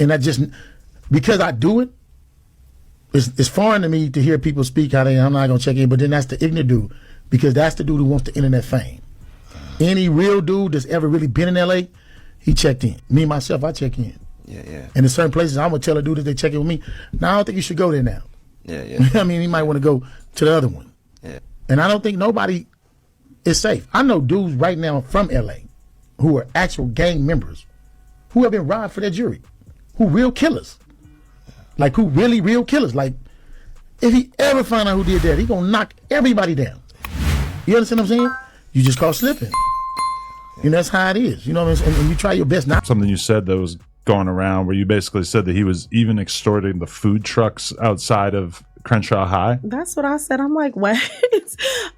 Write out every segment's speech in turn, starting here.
And I just, because I do it, it's foreign to me to hear people speak how I'm not going to check in, but then that's the ignorant dude, because that's the dude who wants the internet fame. Any real dude that's ever really been in LA, he checked in. Me, myself, I check in. Yeah. And in certain places, I'm going to tell a dude that they check in with me, no, I don't think you should go there now. Yeah. I mean, he might want to go to the other one. Yeah. And I don't think nobody is safe. I know dudes right now from LA who are actual gang members who have been robbed for their jewelry, who real killers. Like, who really real killers. Like, if he ever find out who did that, he gonna knock everybody down. You understand what I'm saying? You just call slipping. And that's how it is. You know what I'm saying? And you try your best not. Something you said that was going around where you basically said that he was even extorting the food trucks outside of Crenshaw High. That's what I said. I'm like, what?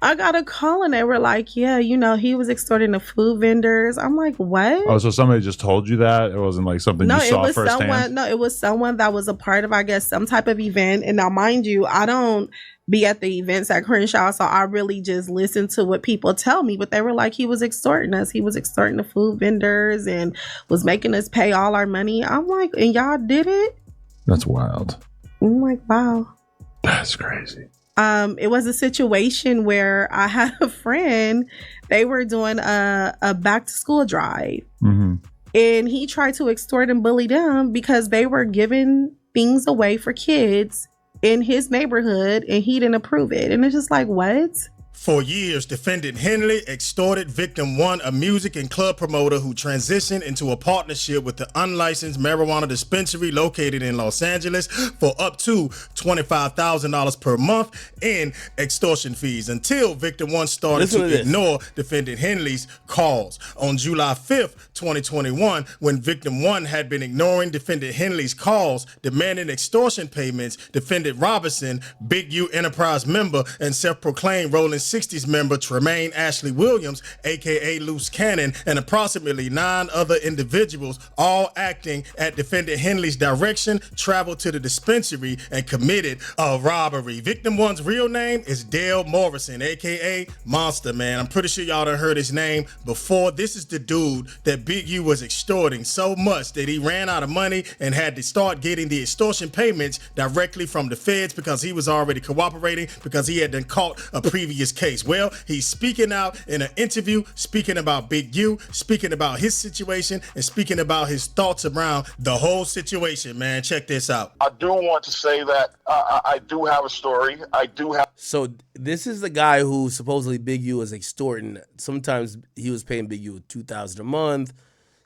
I got a call and they were like, yeah, you know, he was extorting the food vendors. I'm like, what? Oh, so somebody just told you that? It wasn't like something you saw firsthand? No, it was someone that was a part of, I guess, some type of event. And now, mind you, I don't be at the events at Crenshaw, so I really just listen to what people tell me. But they were like, he was extorting us. He was extorting the food vendors and was making us pay all our money. I'm like, and y'all did it? That's wild. I'm like, wow. That's crazy. It was a situation where I had a friend, they were doing a back to school drive. Mm-hmm. And he tried to extort and bully them because they were giving things away for kids in his neighborhood and he didn't approve it. And it's just like, what? For years, defendant Henley extorted victim one, a music and club promoter who transitioned into a partnership with the unlicensed marijuana dispensary located in Los Angeles for up to $25,000 per month in extortion fees until victim one started to ignore defendant Henley's calls. On July 5th, 2021, when victim one had been ignoring defendant Henley's calls, demanding extortion payments, defendant Robinson, Big U Enterprise member and self-proclaimed Rolling 60s member Tremaine Ashley Williams, aka Loose Cannon, and approximately 9 other individuals, all acting at defendant Henley's direction, traveled to the dispensary and committed a robbery. Victim one's real name is Dale Morrison, aka Monster Man. I'm pretty sure y'all done heard his name before. This is the dude that Big U was extorting so much that he ran out of money and had to start getting the extortion payments directly from the feds because he was already cooperating because he had been caught a previous case. Well, he's speaking out in an interview, speaking about Big U, speaking about his situation, and speaking about his thoughts around the whole situation, man. Check this out. I do want to say that I do have a story. So this is the guy who supposedly Big U was extorting. Sometimes he was paying Big U $2,000 a month.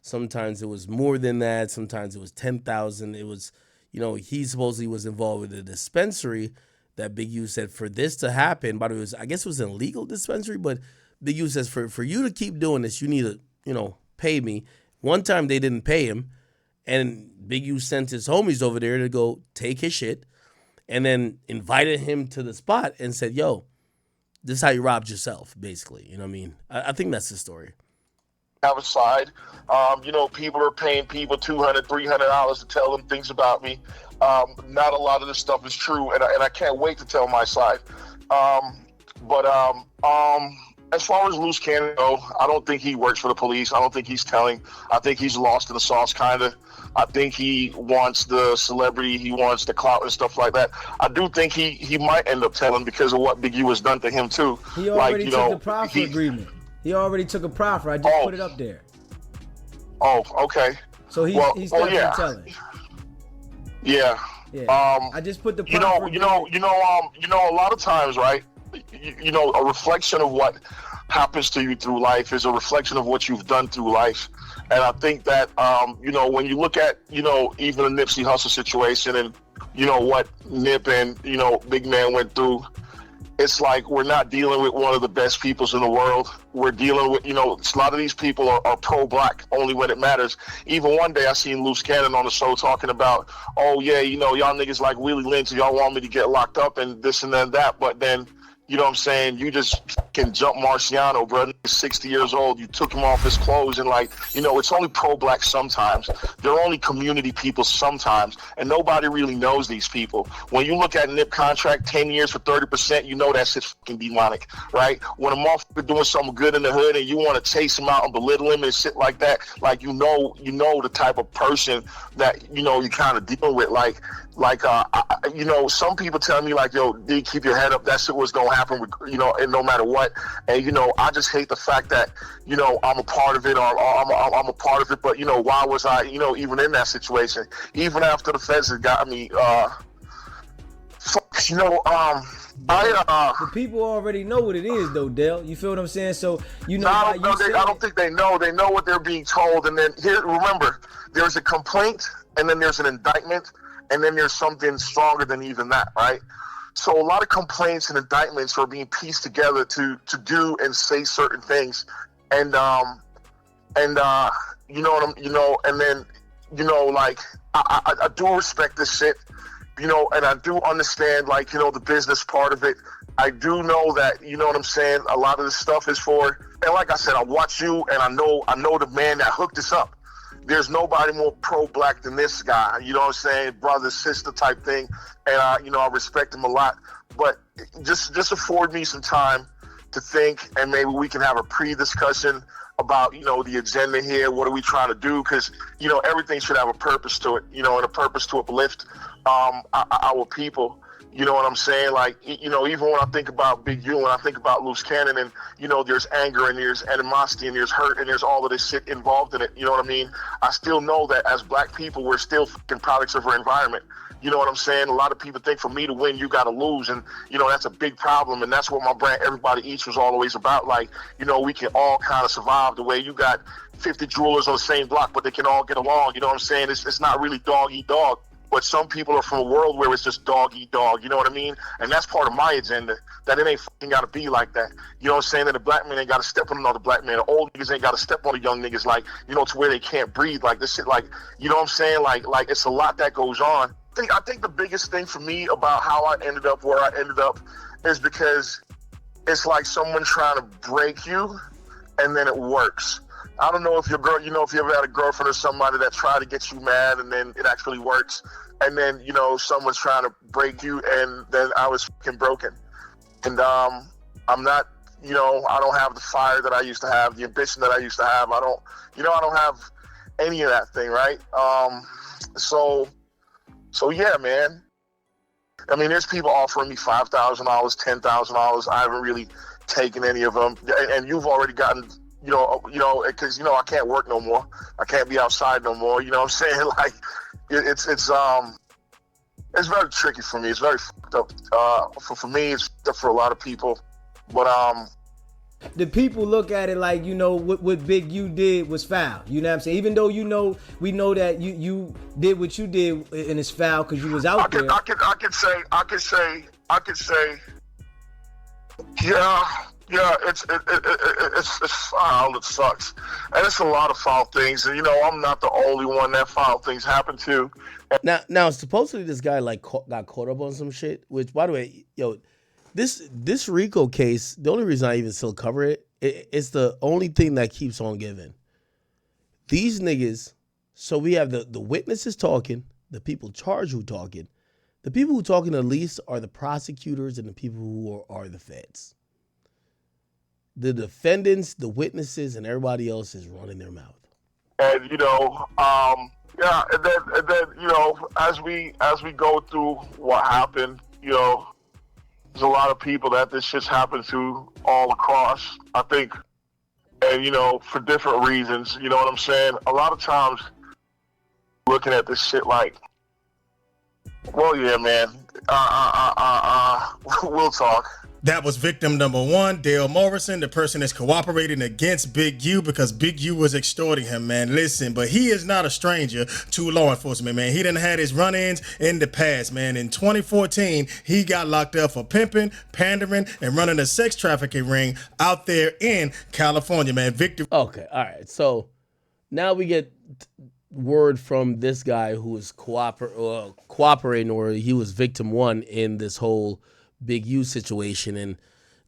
Sometimes it was more than that. Sometimes it was $10,000. It was, you know, he supposedly was involved with a dispensary that Big U said for this to happen, by the way, I guess it was an illegal dispensary, but Big U says for you to keep doing this, you need to, you know, pay me. One time they didn't pay him, and Big U sent his homies over there to go take his shit, and then invited him to the spot and said, yo, this is how you robbed yourself, basically. You know what I mean? I think that's the story. Have a side. You know, people are paying people $200, $300 to tell them things about me. Not a lot of this stuff is true, and I can't wait to tell my side. But as far as Loose Cannon go, I don't think he works for the police. I don't think he's telling. I think he's lost in the sauce, kind of. I think he wants the celebrity. He wants the clout and stuff like that. I do think he might end up telling because of what Big U has done to him, too. He already took the proffer agreement. He already took a proffer. I just put it up there. Oh, okay. So he's definitely telling. Yeah. I just put the proffer. You know, a lot of times, right? You know, a reflection of what happens to you through life is a reflection of what you've done through life. And I think that, you know, when you look at, you know, even the Nipsey Hussle situation and, you know, what Nip and, you know, Big Man went through, it's like we're not dealing with one of the best peoples in the world. We're dealing with, you know, a lot of these people are pro-black only when it matters. Even one day I seen Loose Cannon on the show talking about, oh, yeah, you know, y'all niggas like Willie Lynch, y'all want me to get locked up and this and then that. But then, you know what I'm saying, you just can jump Marciano, bro. 60 years old, you took him off his clothes, and like, you know, it's only pro-black sometimes. They're only community people sometimes, and nobody really knows these people. When you look at Nip contract, 10 years for 30%, you know that shit's fucking demonic, right? When a motherfucker doing something good in the hood and you want to chase him out and belittle him and shit like that, like, you know the type of person that, you know, you kind of dealing with. You know, some people tell me like, yo, D, keep your head up. That shit was gonna happen, you know, and no matter what. And you know, I just hate the fact that, you know, I'm a part of it, or I'm a part of it. But you know, why was I, you know, even in that situation? Even after the feds had got me, you know, the people already know what it is, though, Dale. You feel what I'm saying? So you know, I don't think they know. They know what they're being told, and then here, remember, there's a complaint, and then there's an indictment. And then there's something stronger than even that, right? So a lot of complaints and indictments are being pieced together to do and say certain things, and you know what I'm, you know, and then, you know, like I do respect this shit, you know, and I do understand, like, you know, the business part of it. I do know that, you know what I'm saying, a lot of this stuff is for, and like I said, I watch you, and I know the man that hooked us up. There's nobody more pro-black than this guy, you know what I'm saying, brother, sister type thing, and you know, I respect him a lot. But just afford me some time to think, and maybe we can have a pre-discussion about, you know, the agenda here. What are we trying to do? Because, you know, everything should have a purpose to it, you know, and a purpose to uplift our people. You know what I'm saying? Like, you know, even when I think about Big U, when I think about Loose Cannon, and, you know, there's anger and there's animosity and there's hurt and there's all of this shit involved in it. You know what I mean? I still know that as black people, we're still fucking products of our environment. You know what I'm saying? A lot of people think for me to win, you got to lose. And, you know, that's a big problem. And that's what my brand, Everybody Eats, was always about. Like, you know, we can all kind of survive the way you got 50 jewelers on the same block, but they can all get along. You know what I'm saying? It's not really dog eat dog. But some people are from a world where it's just dog eat dog, you know what I mean? And that's part of my agenda, that it ain't fucking got to be like that. You know what I'm saying? That the black man ain't got to step on another black man. The old niggas ain't got to step on the young niggas, like, you know, to where they can't breathe. Like, this shit, like, you know what I'm saying? Like it's a lot that goes on. I think the biggest thing for me about how I ended up where I ended up is because it's like someone trying to break you, and then it works. I don't know if your girl, you know, if you ever had a girlfriend or somebody that tried to get you mad and then it actually works. And then, you know, someone's trying to break you, and then I was fucking broken. And I'm not, you know, I don't have the fire that I used to have, the ambition that I used to have. I don't have any of that thing, right? So yeah, man. I mean, there's people offering me $5,000, $10,000. I haven't really taken any of them. And you've already gotten, you know, because, you know, I can't work no more. I can't be outside no more. You know what I'm saying? Like, it's very tricky for me. It's very fucked up. For me, it's fucked up for a lot of people. But the people look at it like, you know, what Big U did was foul. You know what I'm saying? Even though, you know, we know that you did what you did, and it's foul because you was out there. I could say, yeah, it's foul. It sucks, and it's a lot of foul things. And you know, I'm not the only one that foul things happen to. Now, supposedly this guy like got caught up on some shit. Which, by the way, yo, this Rico case, the only reason I even still cover it's the only thing that keeps on giving. These niggas. So we have the witnesses talking, the people charged who talking, the people who talking the least are the prosecutors and the people who are the feds. The defendants, the witnesses, and everybody else is running their mouth. And you know, yeah, and then you know, as we go through what happened, you know, there's a lot of people that this shit's happened to all across, I think, and you know, for different reasons. You know what I'm saying? A lot of times, looking at this shit like, well, yeah, man, we'll talk. That was victim number one, Dale Morrison, the person that's cooperating against Big U because Big U was extorting him, man. Listen, but he is not a stranger to law enforcement, man. He done had his run-ins in the past, man. In 2014, he got locked up for pimping, pandering, and running a sex trafficking ring out there in California, man. Victor. Okay, all right. So now we get word from this guy who was cooperating, or he was victim one in this whole Big U situation. And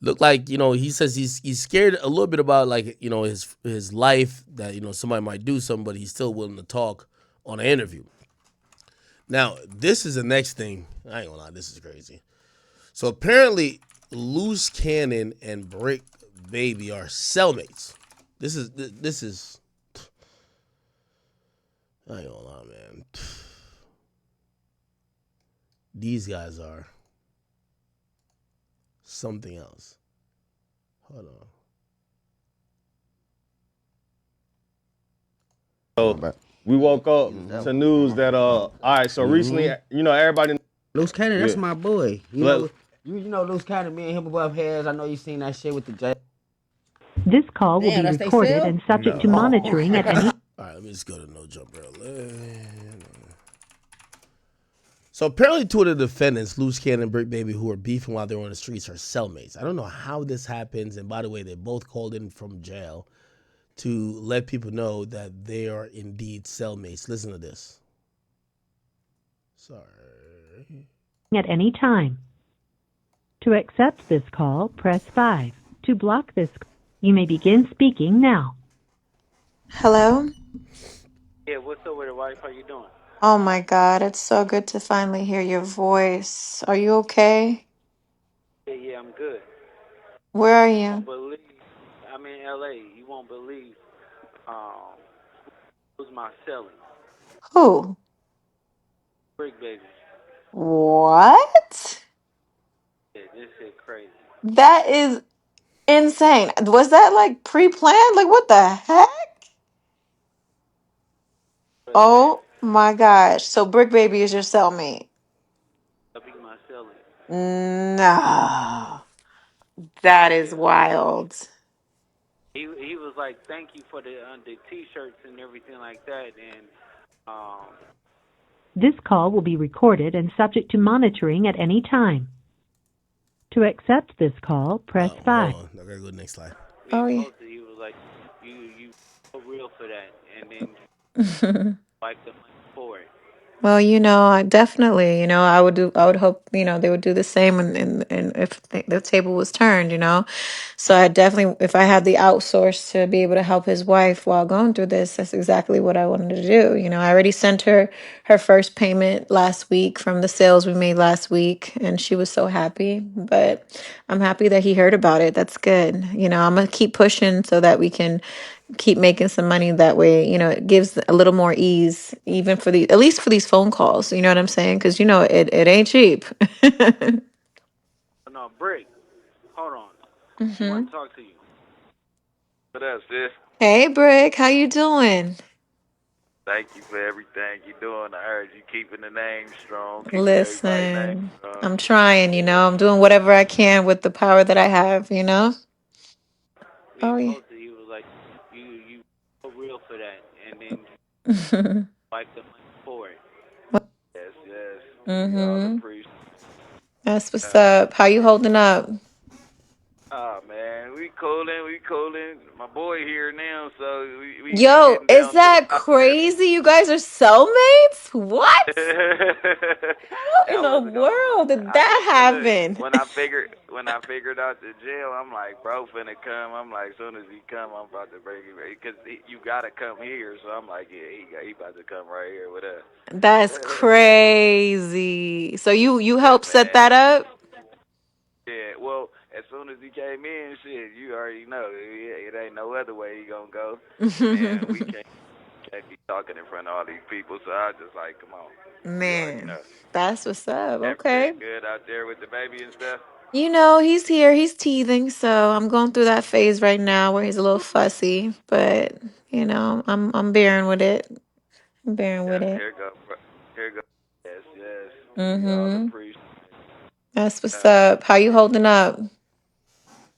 Look like, he says he's scared a little bit about, like, his life, that somebody might do something, but he's still willing to talk on an interview. Now, this is the next thing. I ain't gonna lie, this is crazy. So apparently, Loose Cannon and Brick Baby are cellmates. This is. I ain't gonna lie, man. These guys are something else. Hold on. So we woke up to news that all right. So recently, everybody. Loose Cannon, that's Yeah. my boy. Let- You know Loose Cannon, me and him above heads. I know you seen that shit with the J. This call will Damn, be that's they recorded cell? and subject to monitoring at any. All right, let me just go to no jumper alert. So apparently, two of the defendants, Loose Cannon and Brick Baby, who were beefing while they were on the streets, are cellmates. I don't know how this happens. And by the way, they both called in from jail to let people know that they are indeed cellmates. Listen to this. Sorry. At any time. To accept this call, press 5. To block this, you may begin speaking now. Hello? Yeah, what's up with it, wife? How you doing? Oh my God, it's so good to finally hear your voice. Are you okay? Yeah, I'm good. Where are You you? won't believe. I'm in LA. You won't believe who's my selling. Who? Brick baby. What? Yeah, this shit crazy. That is insane. Was that like pre-planned? Like what the heck? But man, Oh my gosh. So Brick Baby is your cellmate. I'll be my selling. No. That is Yeah. wild. He was like, thank you for the t-shirts and everything like that, and um This call will be recorded and subject to monitoring at any time. To accept this call, press 5. Hold on. I gotta go to the next slide. Oh yeah. he was like, you so real for that, and then like the money for it. Well, I definitely, I would hope, they would do the same and if the table was turned. So I definitely, if I had the outsource to be able to help his wife while going through this, that's exactly what I wanted to do. I already sent her first payment last week from the sales we made last week, and she was so happy. But I'm happy that he heard about it. That's good. I'm gonna keep pushing so that we can keep making some money that way. It gives a little more ease, even for at least for these phone calls. You know what I'm saying? Because it ain't cheap. No, Brick, hold on. She Hmm. want to talk to you. What up, sis? Hey, Brick, how you doing? Thank you for everything you're doing. I heard you keeping the name strong, keeping everybody's name Listen, strong. I'm trying. I'm doing whatever I can with the power that I have. We Oh yeah. posted, he was like, you so real for that, and then like the money for it. Yes, yes. We all Mm-hmm. appreciate That's what's that. up. How you holding up? Oh man, we coolin', we coolin'. My boy here now, so we Yo, getting is down to the that wire. crazy? You guys are cellmates? What? How in I the was world did I that look happen? when I figured out the jail, I'm like, bro, finna come. I'm like, soon as he come, I'm about to bring him because you gotta come here. So I'm like, yeah, he about to come right here with us. That's crazy. So you Yeah, helped set man. that up? Yeah, well, as soon as he came in, shit, you already know it ain't no other way he gonna go. And then we can't be talking in front of all these people, so I just like, come on, you already Man, know. that's what's up. Okay. Everything good out there with the baby and stuff. He's here. He's teething, so I'm going through that phase right now where he's a little fussy, but I'm bearing with it. I'm bearing with Yeah, it. here go, here go. Yes, yes, we all Mm-hmm. appreciate. That's what's Uh, up. How you holding up?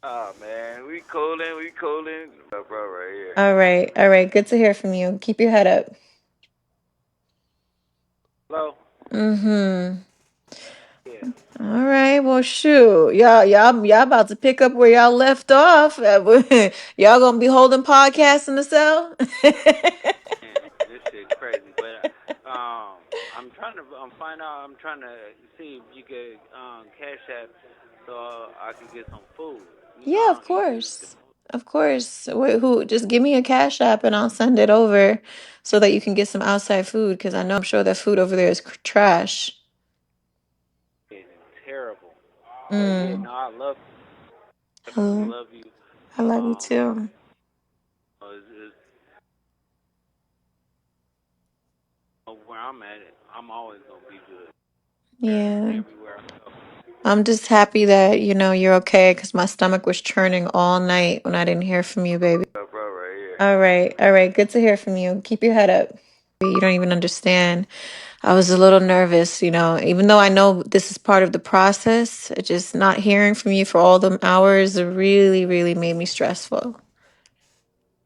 oh man, we coolin', bro, right here. All right. All right. Good to hear from you. Keep your head up. Hello. Mm-hmm. Yeah. All right. Well, shoot. Y'all about to pick up where y'all left off. Y'all gonna be holding podcasts in the cell? Man, this shit crazy, but I'm trying to find out. I'm trying to see if you could cash app so I can get some food. You know, Yeah, I of don't eat good. course. Of course. Who just give me a cash app and I'll send it over so that you can get some outside food because I know I'm sure that food over there is trash. It's terrible. But yeah, Mm. no, I love definitely Hello. love you. I love you Um, too. it's where I'm at, I'm always gonna be good Yeah. everywhere I go. I'm just happy that, you're okay because my stomach was churning all night when I didn't hear from you, baby. Bro, right here. All right. All right. Good to hear from you. Keep your head up. You don't even understand. I was a little nervous, even though I know this is part of the process, it just not hearing from you for all them hours really, really made me stressful.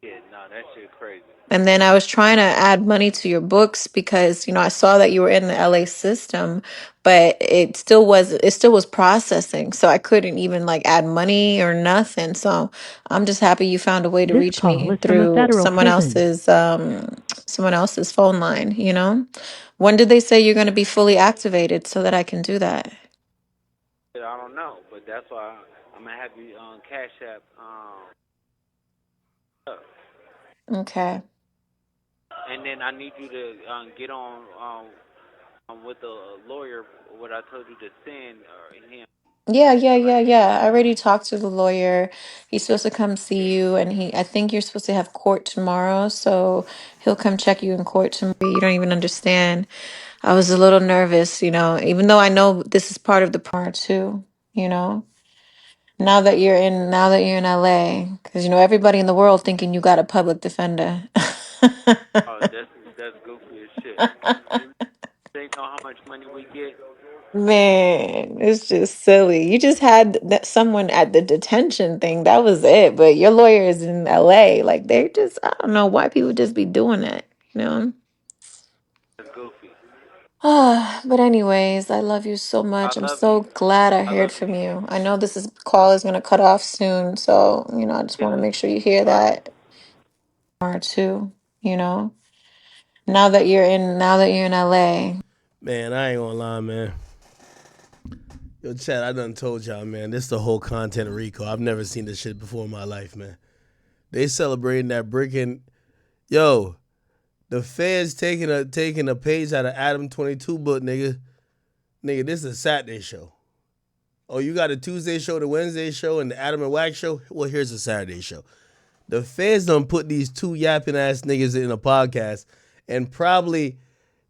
Yeah, no, that shit crazy. And then I was trying to add money to your books because, I saw that you were in the LA system, but it still was processing. So I couldn't even like add money or nothing. So I'm just happy you found a way to This reach call me is from a through federal prison. someone else's phone line. When did they say you're going to be fully activated so that I can do that? I don't know, but that's why I'm gonna have you on Cash App. Up. Okay. And then I need you to get on with the lawyer. What I told you to send him. Yeah, yeah, Like, yeah, yeah. I already talked to the lawyer. He's supposed to come see you, and I think you're supposed to have court tomorrow, so he'll come check you in court tomorrow. You don't even understand. I was a little nervous, even though I know this is part of the part too, you know. Now that you're in LA, because everybody in the world thinking you got a public defender. oh, that's goofy as shit. They know how much money we get. Man, it's just silly. You just had someone at the detention thing. That was it. But your lawyer is in LA. Like I don't know why people just be doing that, you know? That's goofy. But anyways, I love you so I much. I'm love so you. glad I I heard love from you. you. I know this call is gonna cut off soon, so I just Yeah, want to make sure you hear I, that or too, you know. Now that you're in LA. Man, I ain't gonna lie, man. Yo, Chad, I done told y'all, man, this the whole content of Rico. I've never seen this shit before in my life, man. They celebrating that bricking. Yo, the feds taking a page out of Adam 22 book, nigga. Nigga, this is a Saturday show. Oh, you got a Tuesday show, the Wednesday show, and the Adam and Wax show? Well, here's a Saturday show. The feds done put these two yapping ass niggas in a podcast, and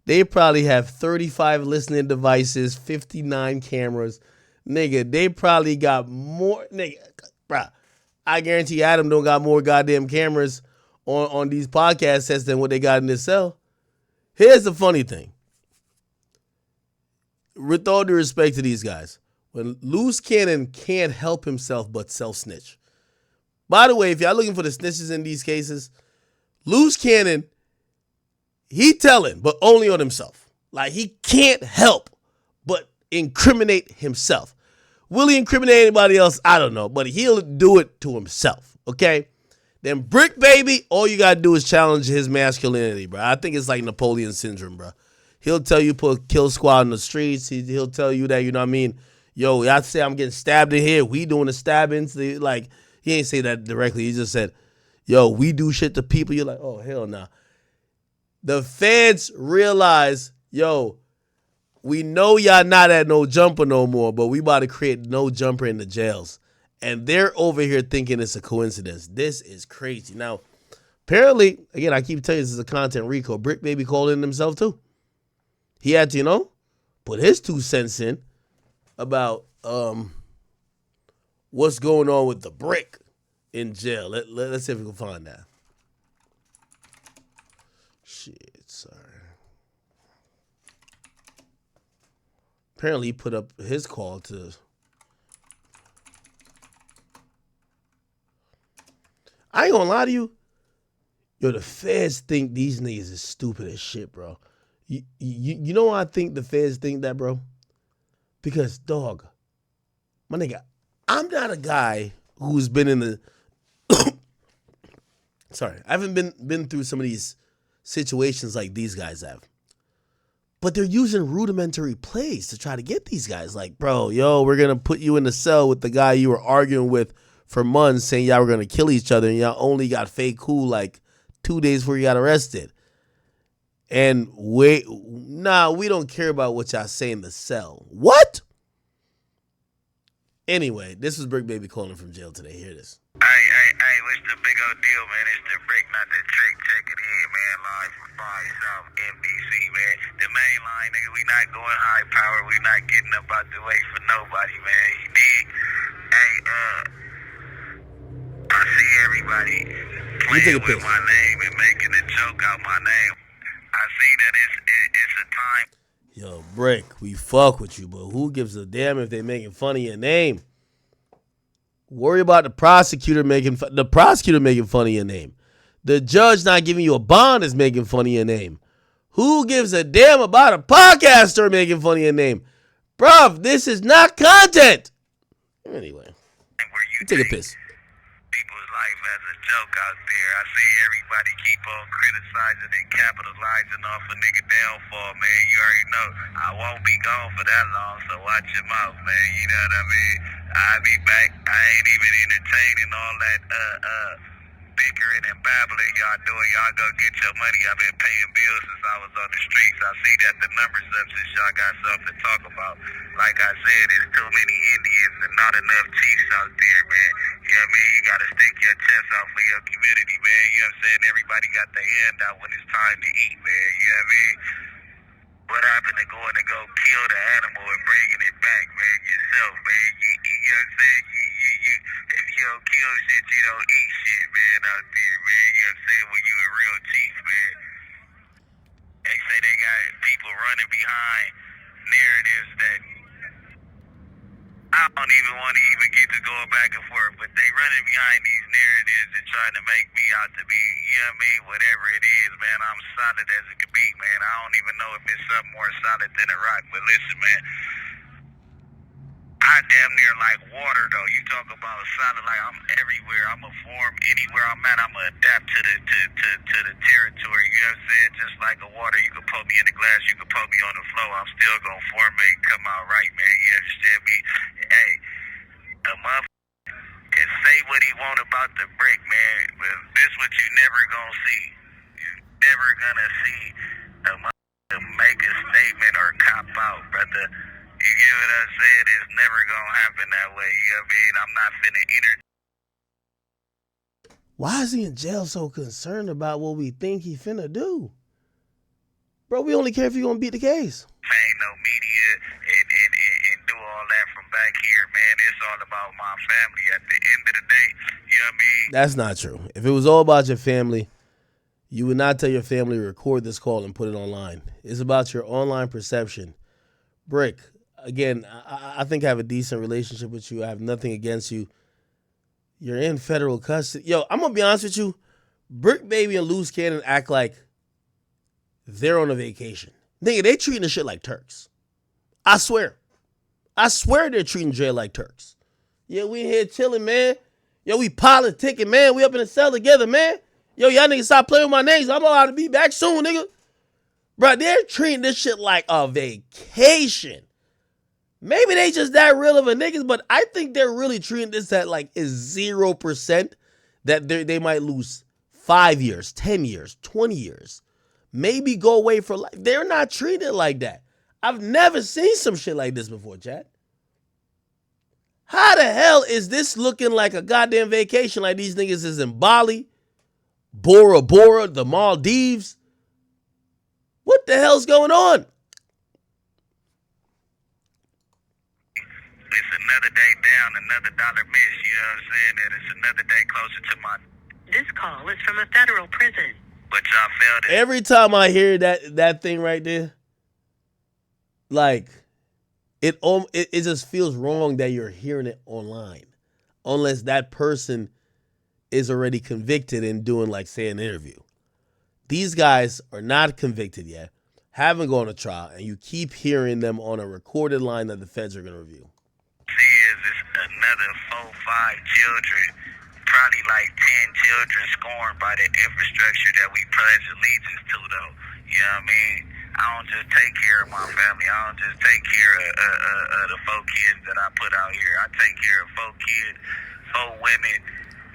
they probably have 35 listening devices, 59 cameras. Nigga, they probably got more. Nigga, bruh, I guarantee Adam don't got more goddamn cameras on these podcast sets than what they got in this cell. Here's the funny thing. With all due respect to these guys, when Loose Cannon can't help himself but self-snitch. By the way, if y'all looking for the snitches in these cases, Loose Cannon, he telling, but only on himself. Like, he can't help but incriminate himself. Will he incriminate anybody else? I don't know, but he'll do it to himself, okay? Then Brick Baby, all you gotta do is challenge his masculinity, bro. I think it's like Napoleon syndrome, bro. He'll tell you put kill squad in the streets. He'll tell you that, you know what I mean? Yo, I say I'm getting stabbed in here. We doing the stabbings. Like, he ain't say that directly. He just said, yo, we do shit to people. You're like, oh, hell nah. The feds realize, yo, we know y'all not at no jumper no more, but we about to create no jumper in the jails. And they're over here thinking it's a coincidence. This is crazy. Now, apparently, again, I keep telling you this is a content Rico. Brick Baby called in himself too. He had to, put his 2 cents in about what's going on with the brick in jail. Let's see if we can find that. Shit, sorry. Apparently, he put up his call to. I ain't gonna lie to you. Yo, the feds think these niggas is stupid as shit, bro. You know why I think the feds think that, bro? Because, dog, my nigga, I'm not a guy who's been in the. Sorry, I haven't been through some of these situations like these guys have. But they're using rudimentary plays to try to get these guys. Like, bro, yo, we're going to put you in the cell with the guy you were arguing with for months saying y'all were going to kill each other, and y'all only got fake cool like 2 days before you got arrested. And we don't care about what y'all say in the cell. What? Anyway, this was Brick Baby calling from jail today. Hear this. Hey, what's the big old deal, man? It's the Brick, not the trick. Check it in, man. Live from 5 South NBC, man. The main line, nigga, we not going high power. We not getting up out the way for nobody, man. You dig? Hey, I see everybody playing with my name and making a joke out my name. I see that it's a time. Yo, Brick, we fuck with you, but who gives a damn if they making fun of your name? Worry about the prosecutor making fun of your name. The judge not giving you a bond is making fun of your name. Who gives a damn about a podcaster making fun of your name? Bruv, this is not content. Anyway, you take a piss. People's life as a joke out there. I see everybody keep on criticizing and capitalizing off a nigga downfall, man. You already know I won't be gone for that long, so watch your mouth, man. You know what I mean? I'll be back. I ain't even entertaining all that bickering and babbling y'all doing. Y'all go get your money. I've been paying bills since I was on the streets. I see that the numbers up since y'all got something to talk about. Like I said, there's too many Indians and not enough chiefs out there, man. You know what I mean? You got to stick your chest out for your community, man. You know what I'm saying? Everybody got their hand out when it's time to eat, man. You know what I mean? What happened to going to go kill the animal and bringing it back, man, yourself, man? You know what I'm saying? If you don't kill shit, you don't eat shit, man, out there, man. You know what I'm saying? When you a real chief, man. They say they got people running behind narratives that I don't even want to even get to going back and forth, but they running behind these narratives and trying to make me out to be, you know what I mean, whatever it is, man. I'm solid as it could be, man. I don't even know if it's something more solid than a rock, but listen, man. I damn near like water, though. You talk about solid, like I'm everywhere. I'm a form anywhere I'm at. I'm gonna adapt to the territory. You know what I'm saying? Just like a water, you can put me in the glass, you can put me on the floor. I'm still gonna formate, come out right, man. You understand me? Hey, a motherfucker can say what he want about the Brick, man, but this what you never gonna see. You never gonna see a motherfucker make a statement or cop out, brother. You get what I'm saying? It's never gonna happen that way. You know what I mean? I'm not finna Why is he in jail so concerned about what we think he finna do? Bro, we only care if he gonna beat the case. Ain't no media and do all that from back here, man. It's all about my family at the end of the day. You know what I mean? That's not true. If it was all about your family, you would not tell your family to record this call and put it online. It's about your online perception. Brick, again, I think I have a decent relationship with you. I have nothing against you. You're in federal custody. Yo, I'm going to be honest with you. Brick Baby and Loose Cannon act like they're on a vacation. Nigga, they treating the shit like Turks. I swear. I swear they're treating jail like Turks. Yeah, we in here chilling, man. Yo, we politicking, man. We up in the cell together, man. Yo, y'all niggas stop playing with my names. I'm allowed to be back soon, nigga. Bro, they're treating this shit like a vacation. Maybe they just that real of a niggas, but I think they're really treating this at like is 0% that they might lose 5 years, 10 years, 20 years. Maybe go away for life. They're not treated like that. I've never seen some shit like this before, Chad. How the hell is this looking like a goddamn vacation like these niggas is in Bali, Bora Bora, the Maldives? What the hell's going on? It's another day down, another dollar missed. You know what I'm saying? That it's another day closer to my... This call is from a federal prison. But y'all failed it. Every time I hear that thing right there, like, it just feels wrong that you're hearing it online. Unless that person is already convicted and doing, like, say, an interview. These guys are not convicted yet, haven't gone to trial, and you keep hearing them on a recorded line that the feds are going to review. See, it's another 4, 5 children, probably like 10 children scorned by the infrastructure that we pledge allegiance to, though. You know what I mean? I don't just take care of my family. I don't just take care of the 4 kids that I put out here. I take care of 4 kids, 4 women,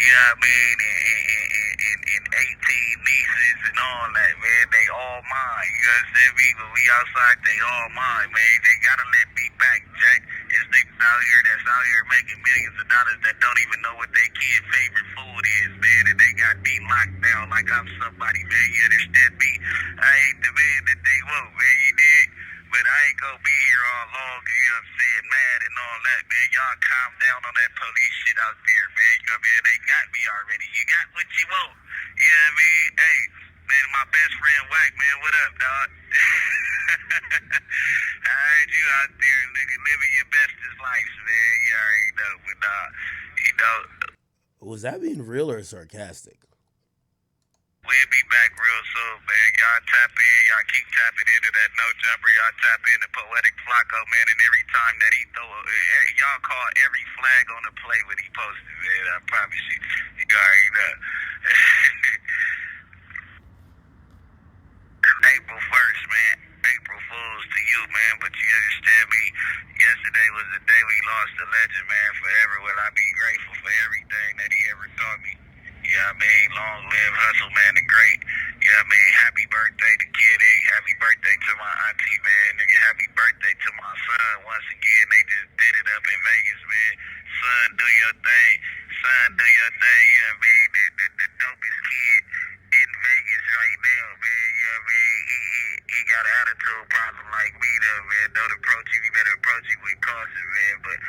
you know what I mean, and 18 nieces and all that, man. They all mine. You understand me? When we outside, they all mine, man. They gotta let me back, Jack. There's niggas out here that's out here making millions of dollars that don't even know what their kid's favorite food is, man. And they got me locked down like I'm somebody, man. You understand me? I ain't the man that they want, man. You did? But I ain't gonna be here all long, you know what I'm saying, mad and all that, man. Y'all calm down on that police shit out there, man. You know what I mean? They got me already. You got what you want. You know what I mean? Hey, man, my best friend, Wack, man, what up, dog? I heard you out there, nigga, living your bestest life, man. You already know, but you know. Was that being real or sarcastic? We'll be back real soon, man. Y'all tap in. Y'all keep tapping into that no jumper. Y'all tap into Poetic Flacco, man. And every time that he y'all call every flag on the play when he posted, man. I promise you. You already know. April 1st, man. April Fools to you, man. But you understand me? Yesterday was the day we lost the legend, man. Forever will I be grateful for everything that he ever taught me. You know what I mean? Long live Hustle, man, the great. You know what I mean? Happy birthday to Kid Ink. Happy birthday to my auntie, man. Nigga, happy birthday to my son. Once again, they just did it up in Vegas, man. Son, do your thing. Son, do your thing. You know what I mean? The dopest kid in Vegas right now, man. You know what I mean? He got an attitude problem like me, though, man. Don't approach him. You better approach him with caution, man. But,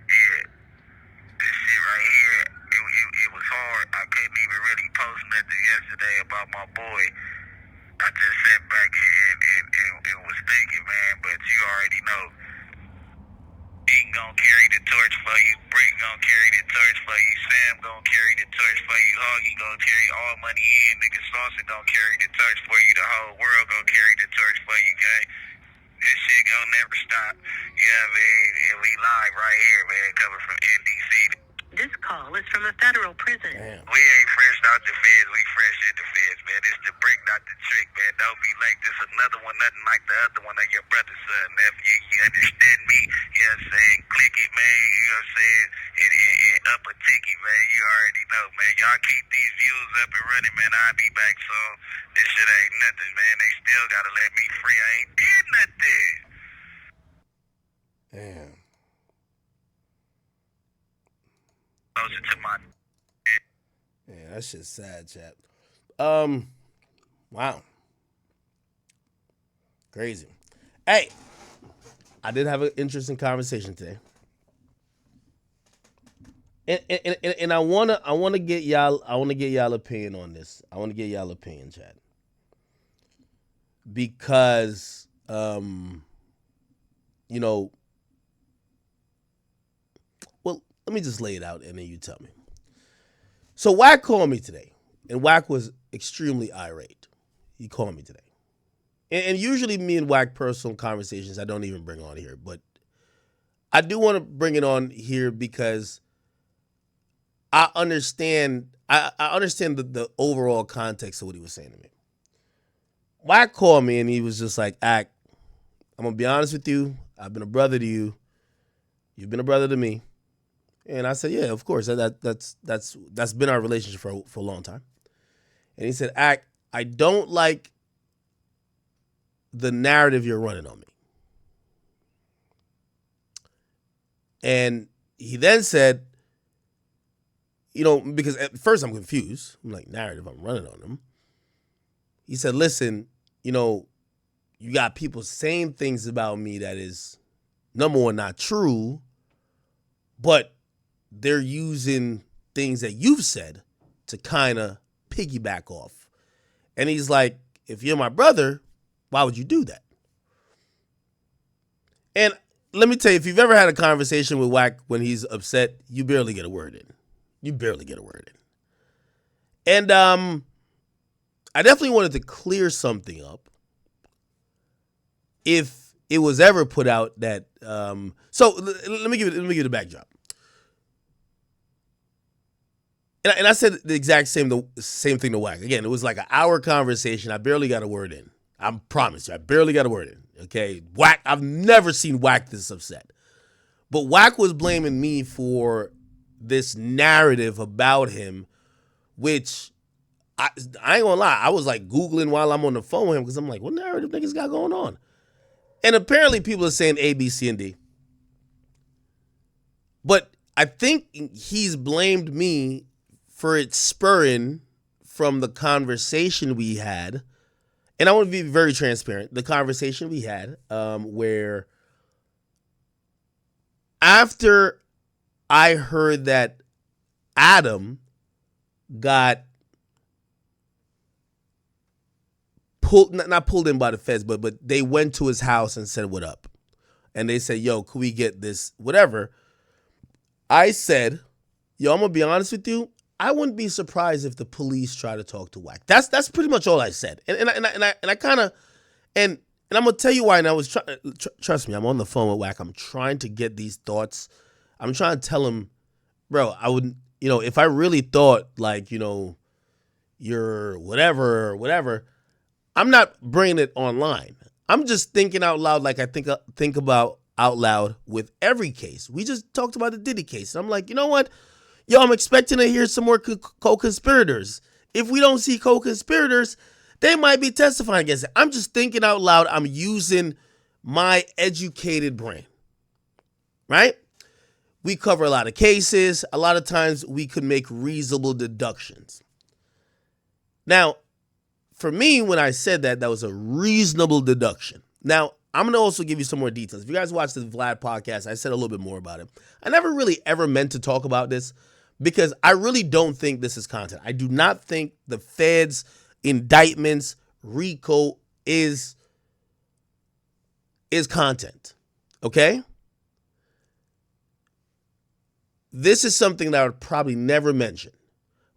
yeah. This shit right here, it was hard. I couldn't even really post nothing yesterday about my boy. I just sat back and was thinking, man, but you already know. Ink gonna carry the torch for you. Brick gonna carry the torch for you. Sam gonna carry the torch for you. Hoggy gonna carry all money in. Nigga Saucer gonna carry the torch for you. The whole world gonna carry the torch for you, gang. This shit gonna never stop. Yeah, man. And we live right here, man, coming from NDC. This call is from a federal prison. Damn. We ain't fresh out the feds, we fresh in the feds, man. It's the brick, not the trick, man. Don't be late. This another one, nothing like the other one of your brother's son, nephew. You understand me? You know what I'm saying? Click it, man. You know what I'm saying? And up a ticket, man. You already know, man. Y'all keep these views up and running, man. I'll be back soon. This shit ain't nothing, man. They still gotta let me free. I ain't did nothing. Damn. Closer to my... Yeah, that shit's sad, chat. Wow. Crazy. Hey, I did have an interesting conversation today. And I wanna get y'all opinion on this. I wanna get y'all opinion, chat. Because you know, well, let me just lay it out and then you tell me. So Wack called me today, and Wack was extremely irate. He called me today. And usually me and Wack personal conversations I don't even bring on here, but I do want to bring it on here because I understand the overall context of what he was saying to me. Wack called me and he was just like, I'm gonna be honest with you, I've been a brother to you. You've been a brother to me. And I said, yeah, of course. That's been our relationship for a long time. And he said, I don't like the narrative you're running on me. And he then said, you know, because at first I'm confused. I'm like, narrative, I'm running on him. He said, listen, you know, you got people saying things about me that is, number one, not true, but they're using things that you've said to kind of piggyback off. And he's like, if you're my brother, why would you do that? And let me tell you, if you've ever had a conversation with Wack when he's upset, you barely get a word in. You barely get a word in. And I definitely wanted to clear something up. If it was ever put out that, so let me give you the backdrop. And I said the exact same thing to Wack. Again, it was like an hour conversation. I barely got a word in. I promise you, I barely got a word in. Okay, Wack. I've never seen Wack this upset. But Wack was blaming me for this narrative about him, which I ain't gonna lie. I was like Googling while I'm on the phone with him because I'm like, what narrative niggas got going on? And apparently people are saying A, B, C, and D. But I think he's blamed me for it spurring from the conversation we had. And I want to be very transparent. The conversation we had where after I heard that Adam got not pulled in by the feds, but they went to his house and said, what up? And they said, yo, could we get this, whatever? I said, yo, I'm going to be honest with you. I wouldn't be surprised if the police try to talk to Wack. That's pretty much all I said. And I kind of, and I'm going to tell you why. And I was trust me, I'm on the phone with Wack. I'm trying to get these thoughts. I'm trying to tell him, bro, I wouldn't, if I really thought like, you're whatever or whatever, I'm not bringing it online. I'm just thinking out loud like I think about out loud with every case. We just talked about the Diddy case. And I'm like, you know what? Yo, I'm expecting to hear some more co-conspirators. If we don't see co-conspirators, they might be testifying against it. I'm just thinking out loud. I'm using my educated brain, right? We cover a lot of cases. A lot of times we could make reasonable deductions. Now, for me, when I said that, that was a reasonable deduction. Now, I'm going to also give you some more details. If you guys watch the Vlad podcast, I said a little bit more about it. I never really ever meant to talk about this because I really don't think this is content. I do not think the feds' indictments, RICO, is content. Okay? This is something that I would probably never mention.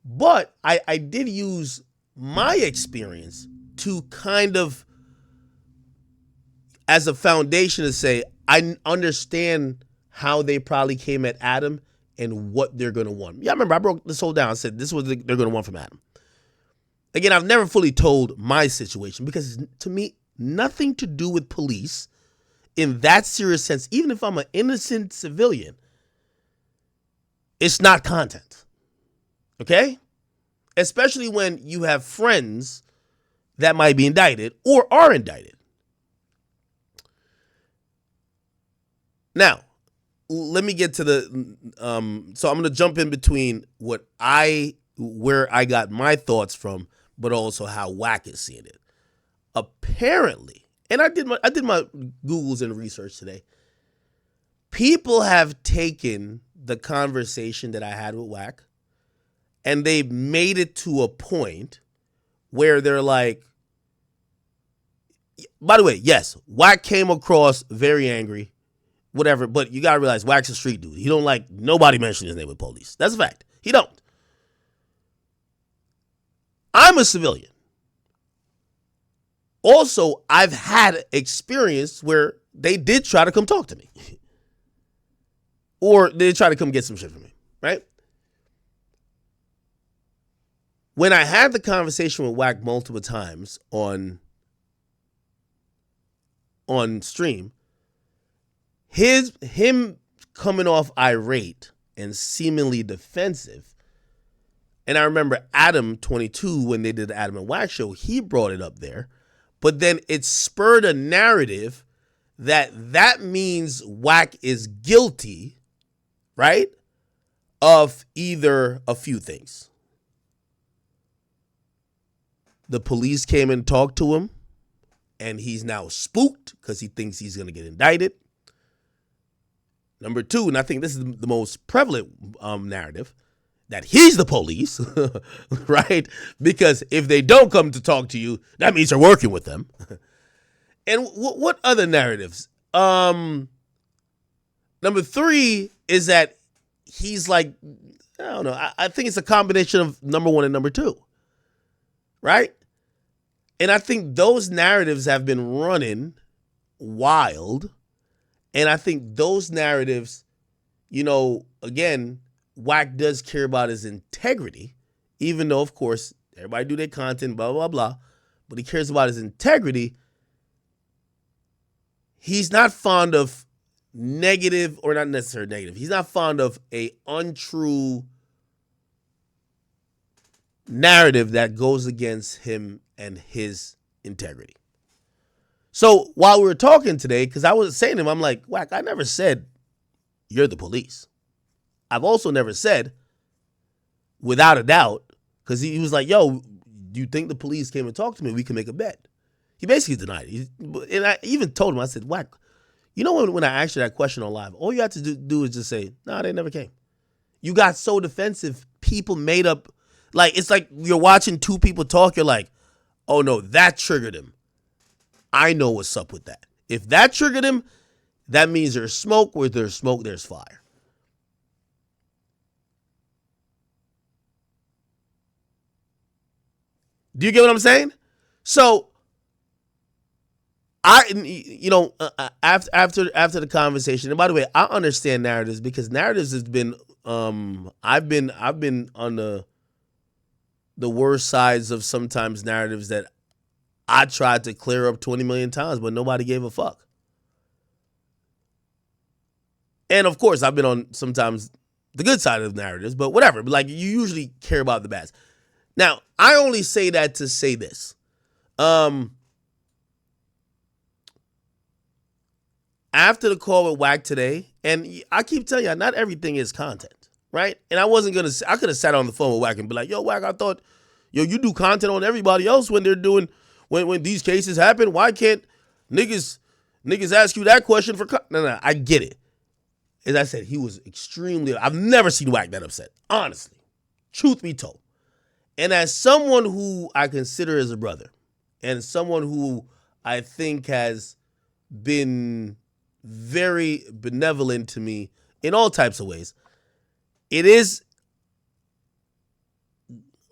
But I did use my experience to kind of as a foundation to say, I understand how they probably came at Adam and what they're going to want. Yeah, I remember I broke this whole down. I said, this is what they're going to want from Adam. Again, I've never fully told my situation because to me, nothing to do with police in that serious sense, even if I'm an innocent civilian, it's not content. Okay? Especially when you have friends that might be indicted or are indicted. Now, let me get to the, so I'm going to jump in between where I got my thoughts from, but also how Wack is seeing it. Apparently, and I did my Googles and research today. People have taken the conversation that I had with Wack and they made it to a point where they're like, by the way, yes, Wack came across very angry, whatever, but you got to realize Wack's a street dude. He don't like nobody mentioning his name with police. That's a fact. He don't. I'm a civilian. Also, I've had experience where they did try to come talk to me. Or they try to come get some shit from me, right? When I had the conversation with Wack multiple times on stream, him coming off irate and seemingly defensive, and I remember Adam 22 when they did the Adam and Wack show, he brought it up there, but then it spurred a narrative that means Wack is guilty, right, of either a few things. The police came and talked to him, and he's now spooked because he thinks he's going to get indicted. Number two, and I think this is the most prevalent narrative, that he's the police, right? Because if they don't come to talk to you, that means you're working with them. And what other narratives? Number three is that he's like, I don't know. I think it's a combination of number one and number two, right? And I think those narratives have been running wild. And I think those narratives, again, Wack does care about his integrity, even though, of course, everybody do their content, blah, blah, blah. but he cares about his integrity, he's not fond of negative, or not necessarily negative. He's not fond of a untrue narrative that goes against him and his integrity. So while we were talking today, because I was saying to him, I'm like, Wack, I never said you're the police. I've also never said, without a doubt, because he was like, yo, do you think the police came and talked to me? We can make a bet. He basically denied it. And I even told him, I said, Wack, you know when I asked you that question on live, all you have to do is just say, no, they never came. You got so defensive, people made up, like, it's like you're watching two people talk, you're like, oh no, that triggered him. I know what's up with that. If that triggered him, that means there's smoke. Where there's smoke, there's fire. Do you get what I'm saying? So, after the conversation, and by the way, I understand narratives because narratives has been, I've been on the worst sides of sometimes narratives that I tried to clear up 20 million times, but nobody gave a fuck. And of course, I've been on sometimes the good side of narratives, but whatever. Like, you usually care about the bad. Now, I only say that to say this. After the call with Wack today, and I keep telling you, not everything is content, right? And I wasn't going to, I could have sat on the phone with Wack and be like, yo, Wack, I thought, yo, you do content on everybody else when they're doing, when these cases happen. Why can't niggas ask you that question for, no, I get it. As I said, he was extremely, I've never seen Wack that upset, honestly, truth be told. And as someone who I consider as a brother, and someone who I think has been very benevolent to me in all types of ways, it is,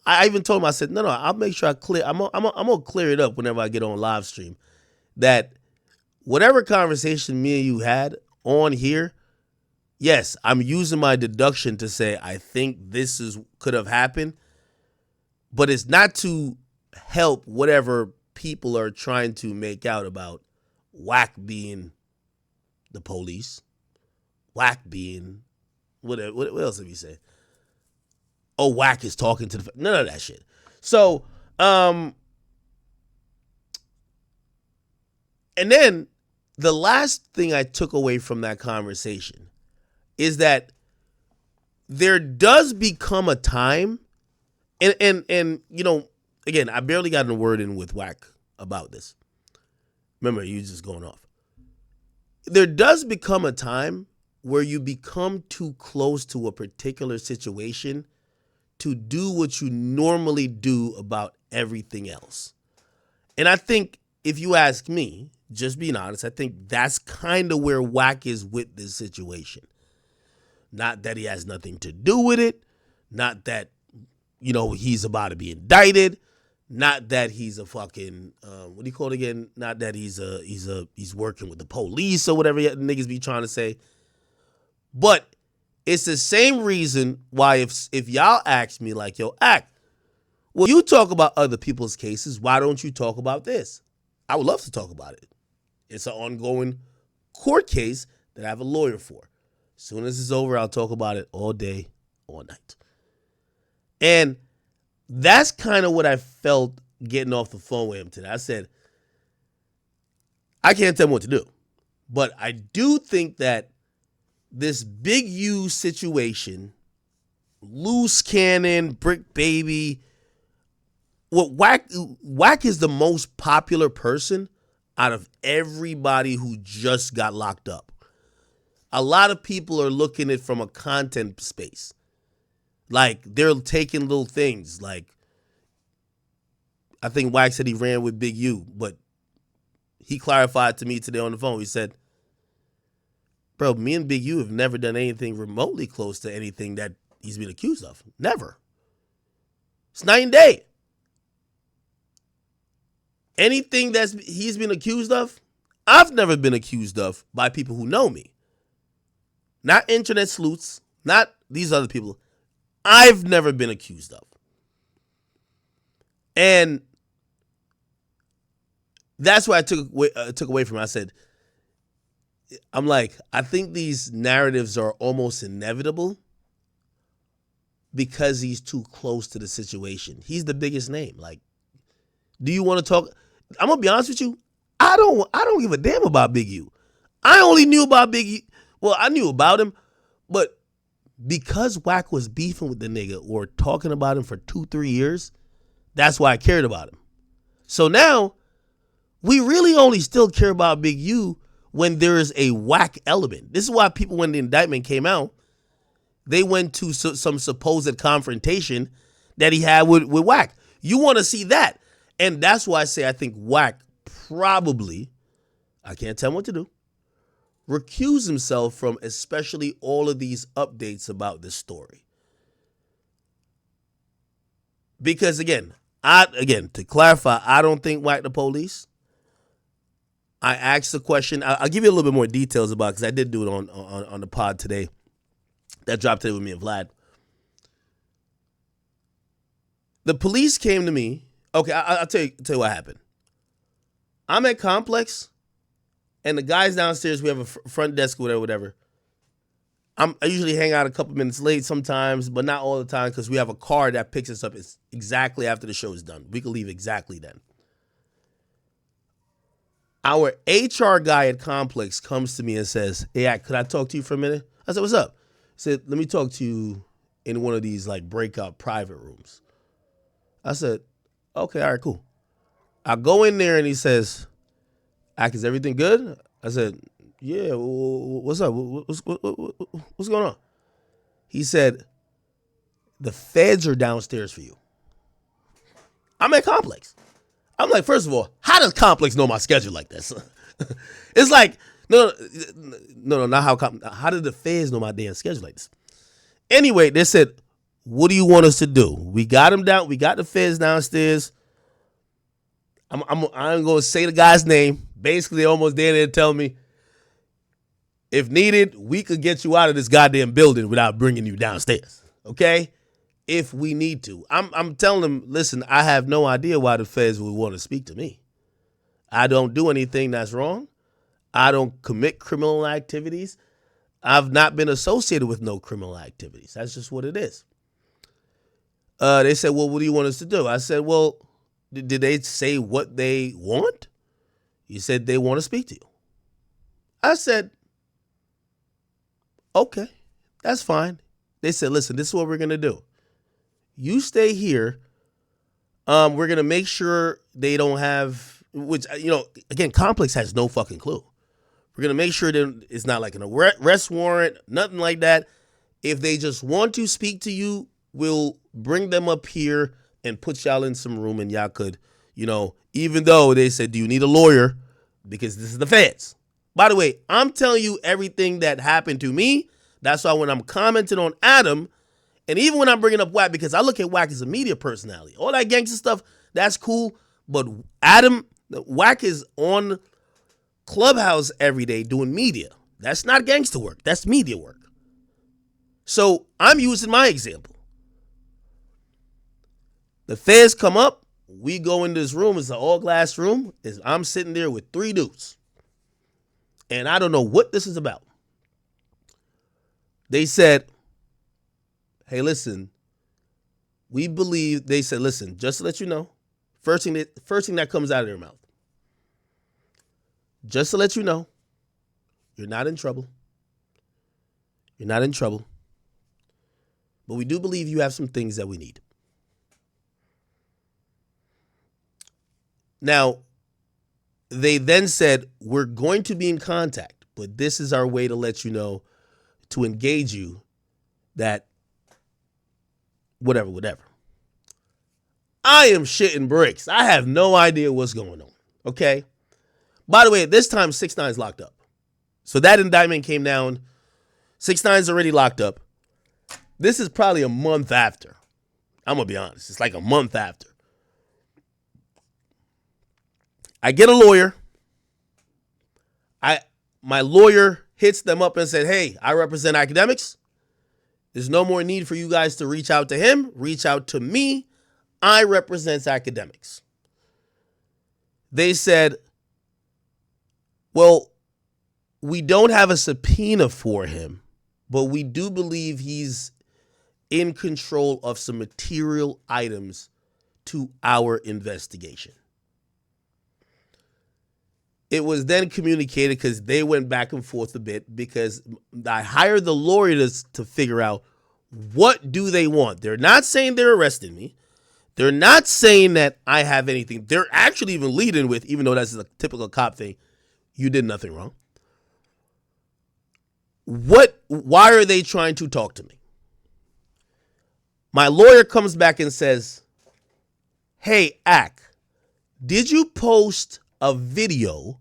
I even told him, I said, no, I'll make sure I clear, I'm gonna clear it up whenever I get on live stream, that whatever conversation me and you had on here, yes, I'm using my deduction to say I think this could have happened, but it's not to help whatever people are trying to make out about Wack being the police, Wack being, what else have you said? Oh, Wack is talking to none of that shit. So, and then the last thing I took away from that conversation is that there does become a time, and you know, again, I barely got a word in with Wack about this. Remember, you just going off. There does become a time where you become too close to a particular situation to do what you normally do about everything else. And I think, if you ask me, just being honest, I think that's kind of where Wack is with this situation. Not that he has nothing to do with it. Not that, you know, he's about to be indicted. Not that he's a fucking, what do you call it again? Not that he's working with the police or whatever niggas be trying to say. But it's the same reason why if y'all ask me like, yo, well, you talk about other people's cases, why don't you talk about this? I would love to talk about it. It's an ongoing court case that I have a lawyer for. As soon as it's over, I'll talk about it all day, all night. And that's kind of what I felt getting off the phone with him today. I said, I can't tell him what to do. But I do think that this Big U situation, loose cannon, brick baby, what Wack is the most popular person out of everybody who just got locked up. A lot of people are looking at it from a content space. Like, they're taking little things. Like, I think Wack said he ran with Big U, but he clarified to me today on the phone. He said, bro, me and Big U have never done anything remotely close to anything that he's been accused of. Never. It's night and day. Anything he's been accused of, I've never been accused of by people who know me. Not internet sleuths, not these other people. I've never been accused of. And That's what I took away from it. I said, I'm like, I think these narratives are almost inevitable because he's too close to the situation. He's the biggest name. Like, do you want to talk? I'm gonna be honest with you. I don't give a damn about Big U. I only knew about Big U. Well, I knew about him, but because Wack was beefing with the nigga or talking about him for 2-3 years, that's why I cared about him. So now we really only still care about Big U when there is a Wack element. This is why people, when the indictment came out, they went to some supposed confrontation that he had with Wack. You want to see that. And that's why I say I think Wack probably, I can't tell him what to do, recuse himself from especially all of these updates about this story. Because again, to clarify, I don't think Wack the police. I asked the question. I'll give you a little bit more details about it because I did do it on the pod today. That dropped today with me and Vlad. The police came to me. Okay, I'll tell you what happened. I'm at Complex, and the guys downstairs, we have a front desk, whatever. I usually hang out a couple minutes late sometimes, but not all the time because we have a car that picks us up exactly after the show is done. We can leave exactly then. Our HR guy at Complex comes to me and says, "Hey, could I talk to you for a minute?" I said, "What's up?" He said, "Let me talk to you in one of these like breakout private rooms." I said, "Okay, all right, cool." I go in there and he says, "Ak, is everything good?" I said, "Yeah, what's up? What's going on?" He said, "The feds are downstairs for you." I'm at Complex. I'm like, first of all, how does Complex know my schedule like this? It's like, no, not how did the feds know my damn schedule like this? Anyway, they said, "What do you want us to do?" We got him down. We got the feds downstairs. I'm going to say the guy's name. Basically, almost there to tell me, if needed, we could get you out of this goddamn building without bringing you downstairs. Okay? If we need to. I'm telling them, listen, I have no idea why the feds would want to speak to me. I don't do anything that's wrong. I don't commit criminal activities. I've not been associated with no criminal activities. That's just what it is. They said, "Well, what do you want us to do?" I said, "Well, did they say what they want?" He said, "They want to speak to you." I said, "Okay, that's fine." They said, "Listen, this is what we're going to do. You stay here. We're going to make sure they don't have," which, again, Complex has no fucking clue. "We're going to make sure that it's not like an arrest warrant, nothing like that. If they just want to speak to you, we'll bring them up here and put y'all in some room and y'all could, even though they said, 'Do you need a lawyer?' Because this is the feds." By the way, I'm telling you everything that happened to me. That's why when I'm commenting on Adam, and even when I'm bringing up Wack, because I look at Wack as a media personality. All that gangster stuff, that's cool. But Wack is on Clubhouse every day doing media. That's not gangster work. That's media work. So I'm using my example. The feds come up. We go in this room. It's an all-glass room. I'm sitting there with 3 dudes. And I don't know what this is about. They said, "Hey, listen, we believe," they said, "Listen, just to let you know, first thing that comes out of their mouth, just to let you know, you're not in trouble. You're not in trouble. But we do believe you have some things that we need." Now, they then said, "We're going to be in contact, but this is our way to let you know, to engage you that whatever. I am shitting bricks. I have no idea what's going on. Okay? By the way, at this time, 6ix9ine's locked up. So that indictment came down. 6ix9ine's already locked up. This is probably a month after. I'm going to be honest. It's like a month after. I get a lawyer. My lawyer hits them up and said, "Hey, I represent Akademiks. There's no more need for you guys to reach out to him. Reach out to me. I represent Akademiks." They said, Well, we don't have a subpoena for him, but we do believe he's in control of some material items to our investigation. It was then communicated because they went back and forth a bit because I hired the lawyer to figure out what do they want. They're not saying they're arresting me. They're not saying that I have anything. They're actually even leading with, even though that's a typical cop thing, you did nothing wrong. Why are they trying to talk to me? My lawyer comes back and says, hey, Ak, did you post a video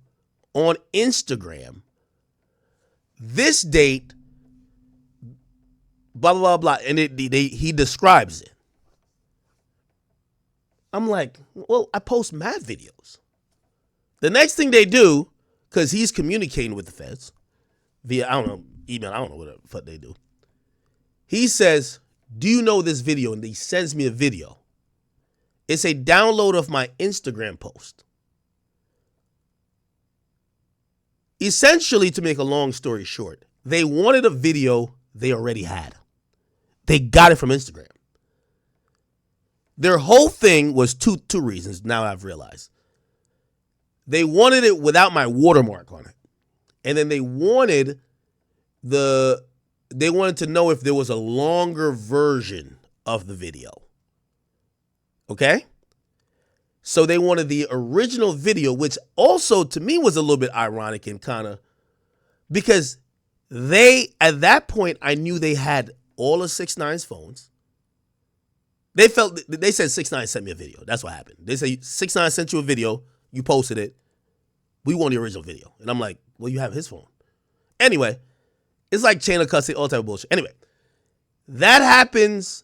on Instagram this date, blah, blah, blah, blah, and he describes it. I'm like, well, I post mad videos. The next thing they do, because he's communicating with the feds via, I don't know, email, I don't know what the fuck they do. He says, do you know this video? And he sends me a video. It's a download of my Instagram post. Essentially, to make a long story short, they wanted a video they already had. They got it from Instagram. Their whole thing was two reasons, now I've realized. They wanted it without my watermark on it. And then they wanted to know if there was a longer version of the video. Okay? So they wanted the original video, which also to me was a little bit ironic and kind of, because at that point, I knew they had all of 6ix9ine's phones. They said 6ix9ine sent me a video. That's what happened. They say 6ix9ine sent you a video. You posted it. We want the original video. And I'm like, well, you have his phone. Anyway, it's like chain of custody, all type of bullshit. Anyway, that happens.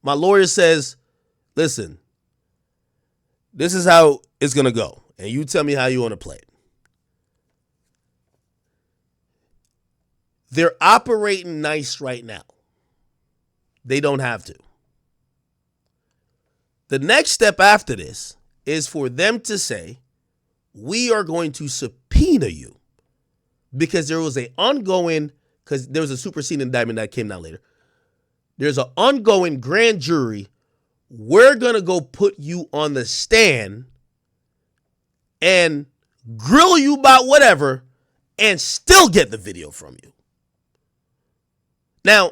My lawyer says, listen, this is how it's going to go. And you tell me how you want to play it. They're operating nice right now. They don't have to. The next step after this is for them to say, we are going to subpoena you because there was a superseding indictment that came down later. There's an ongoing grand jury. We're going to go put you on the stand and grill you about whatever and still get the video from you. Now,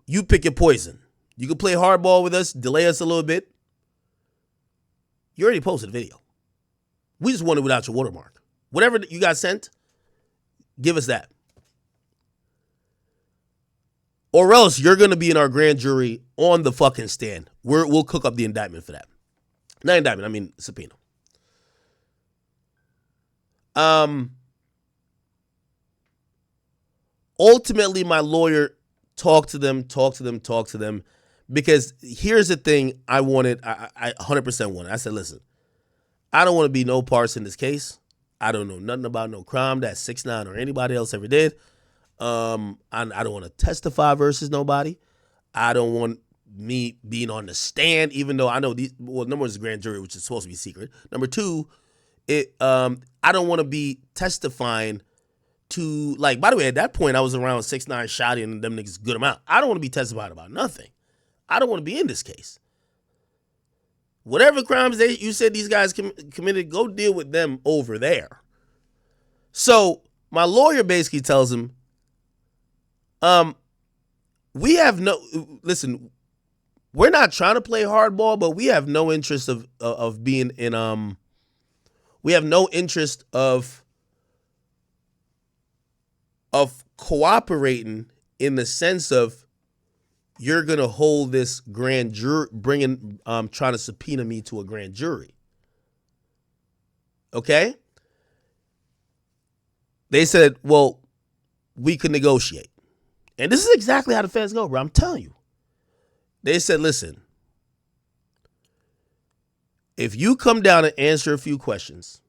you pick your poison. You can play hardball with us, delay us a little bit. You already posted a video. We just want it without your watermark. Whatever you got sent, give us that. Or else you're going to be in our grand jury on the fucking stand. We'll cook up the indictment for that. Not indictment, I mean subpoena. Ultimately, my lawyer talked to them, because here's the thing I 100% wanted. I said, listen, I don't want to be no parts in this case. I don't know nothing about no crime that 6ix9ine or anybody else ever did. I don't want to testify versus nobody. I don't want me being on the stand, even though I know number one is the grand jury, which is supposed to be secret. Number two, I don't want to be testifying to, like, by the way, at that point, I was around 6ix9ine, Shotty, and them niggas good amount. I don't want to be testifying about nothing. I don't want to be in this case. Whatever crimes you said these guys committed, go deal with them over there. So my lawyer basically tells him, listen, we're not trying to play hardball, but we have no interest of being in, we have no interest of cooperating in the sense of you're going to hold this grand jury, trying to subpoena me to a grand jury. Okay? They said, well, we could negotiate. And this is exactly how the feds go, bro. I'm telling you. They said, listen, if you come down and answer a few questions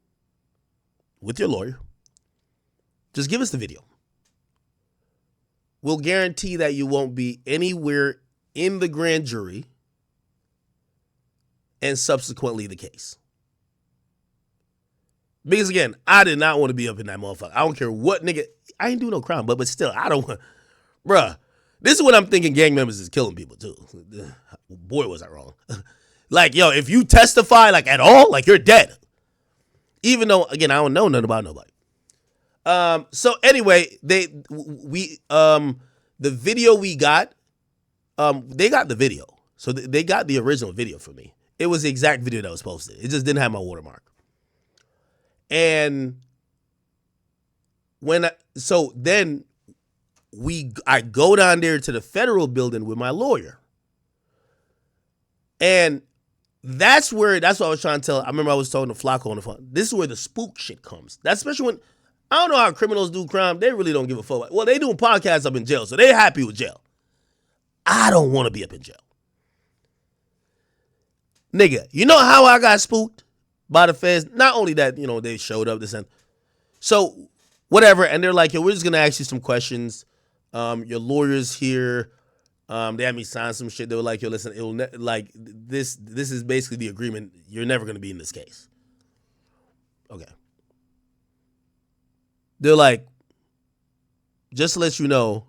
with your lawyer, just give us the video. We'll guarantee that you won't be anywhere in the grand jury and subsequently the case. Because again, I did not want to be up in that motherfucker. I don't care what nigga. I ain't do no crime, but still, I don't want. Bruh, this is what I'm thinking. Gang members is killing people too. Boy, was I wrong. Like, yo, if you testify like at all, like you're dead. Even though, again, I don't know nothing about nobody. So anyway, the video we got, they got the video. So they got the original video for me. It was the exact video that was posted. It just didn't have my watermark. And then I go down there to the federal building with my lawyer. And that's what I was trying to tell. I remember I was talking to Flacco on the phone. This is where the spook shit comes. That's especially when, I don't know how criminals do crime. They really don't give a fuck. Well, they doing podcasts up in jail, so they happy with jail. I don't want to be up in jail. Nigga, you know how I got spooked by the feds? Not only that, they showed up, this and so whatever, and they're like, yo, we're just gonna ask you some questions. Your lawyer's here. They had me sign some shit. They were like, yo, listen, this is basically the agreement. You're never gonna be in this case. Okay. They're like, just to let you know.